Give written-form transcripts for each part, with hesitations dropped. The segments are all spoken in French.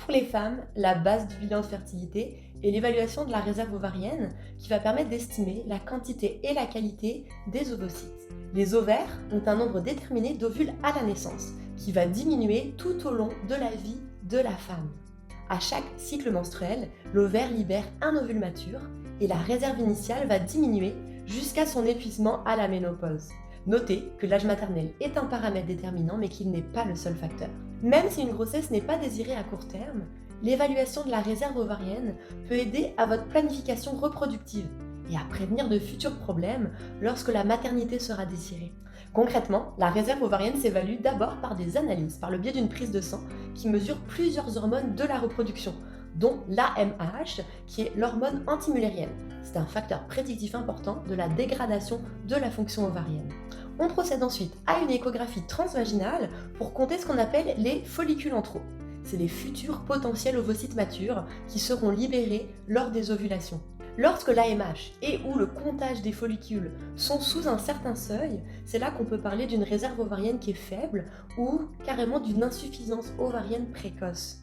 Pour les femmes, la base du bilan de fertilité est l'évaluation de la réserve ovarienne qui va permettre d'estimer la quantité et la qualité des ovocytes. Les ovaires ont un nombre déterminé d'ovules à la naissance qui va diminuer tout au long de la vie de la femme. À chaque cycle menstruel, l'ovaire libère un ovule mature et la réserve initiale va diminuer jusqu'à son épuisement à la ménopause. Notez que l'âge maternel est un paramètre déterminant mais qu'il n'est pas le seul facteur. Même si une grossesse n'est pas désirée à court terme, l'évaluation de la réserve ovarienne peut aider à votre planification reproductive et à prévenir de futurs problèmes lorsque la maternité sera désirée. Concrètement, la réserve ovarienne s'évalue d'abord par des analyses, par le biais d'une prise de sang qui mesure plusieurs hormones de la reproduction, dont l'AMH, qui est l'hormone antimullérienne. C'est un facteur prédictif important de la dégradation de la fonction ovarienne. On procède ensuite à une échographie transvaginale pour compter ce qu'on appelle les follicules en trop. C'est les futurs potentiels ovocytes matures qui seront libérés lors des ovulations. Lorsque l'AMH et ou le comptage des follicules sont sous un certain seuil, c'est là qu'on peut parler d'une réserve ovarienne qui est faible ou carrément d'une insuffisance ovarienne précoce.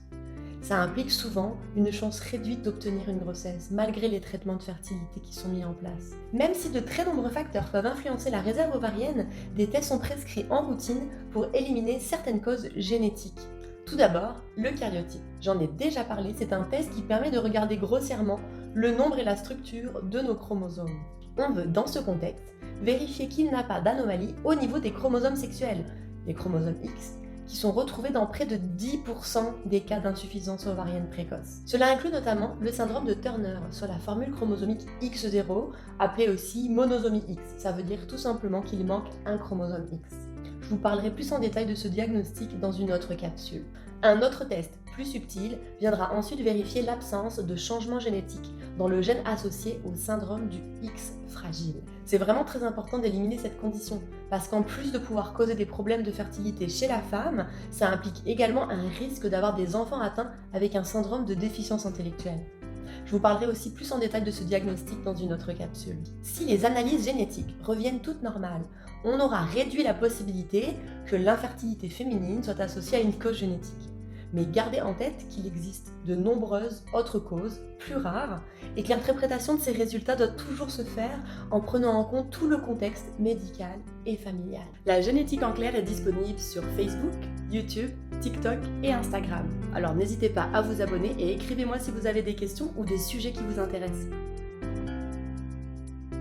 Ça implique souvent une chance réduite d'obtenir une grossesse, malgré les traitements de fertilité qui sont mis en place. Même si de très nombreux facteurs peuvent influencer la réserve ovarienne, des tests sont prescrits en routine pour éliminer certaines causes génétiques. Tout d'abord, le karyotype. J'en ai déjà parlé, c'est un test qui permet de regarder grossièrement le nombre et la structure de nos chromosomes. On veut, dans ce contexte, vérifier qu'il n'y a pas d'anomalie au niveau des chromosomes sexuels, les chromosomes X, qui sont retrouvés dans près de 10% des cas d'insuffisance ovarienne précoce. Cela inclut notamment le syndrome de Turner, soit la formule chromosomique X0, appelée aussi monosomie X. Ça veut dire tout simplement qu'il manque un chromosome X. Je vous parlerai plus en détail de ce diagnostic dans une autre capsule. Un autre test, plus subtil, viendra ensuite vérifier l'absence de changement génétique dans le gène associé au syndrome du X fragile. C'est vraiment très important d'éliminer cette condition, parce qu'en plus de pouvoir causer des problèmes de fertilité chez la femme, ça implique également un risque d'avoir des enfants atteints avec un syndrome de déficience intellectuelle. Je vous parlerai aussi plus en détail de ce diagnostic dans une autre capsule. Si les analyses génétiques reviennent toutes normales, on aura réduit la possibilité que l'infertilité féminine soit associée à une cause génétique. Mais gardez en tête qu'il existe de nombreuses autres causes, plus rares, et que l'interprétation de ces résultats doit toujours se faire en prenant en compte tout le contexte médical et familial. La génétique en clair est disponible sur Facebook, YouTube, TikTok et Instagram. Alors n'hésitez pas à vous abonner et écrivez-moi si vous avez des questions ou des sujets qui vous intéressent.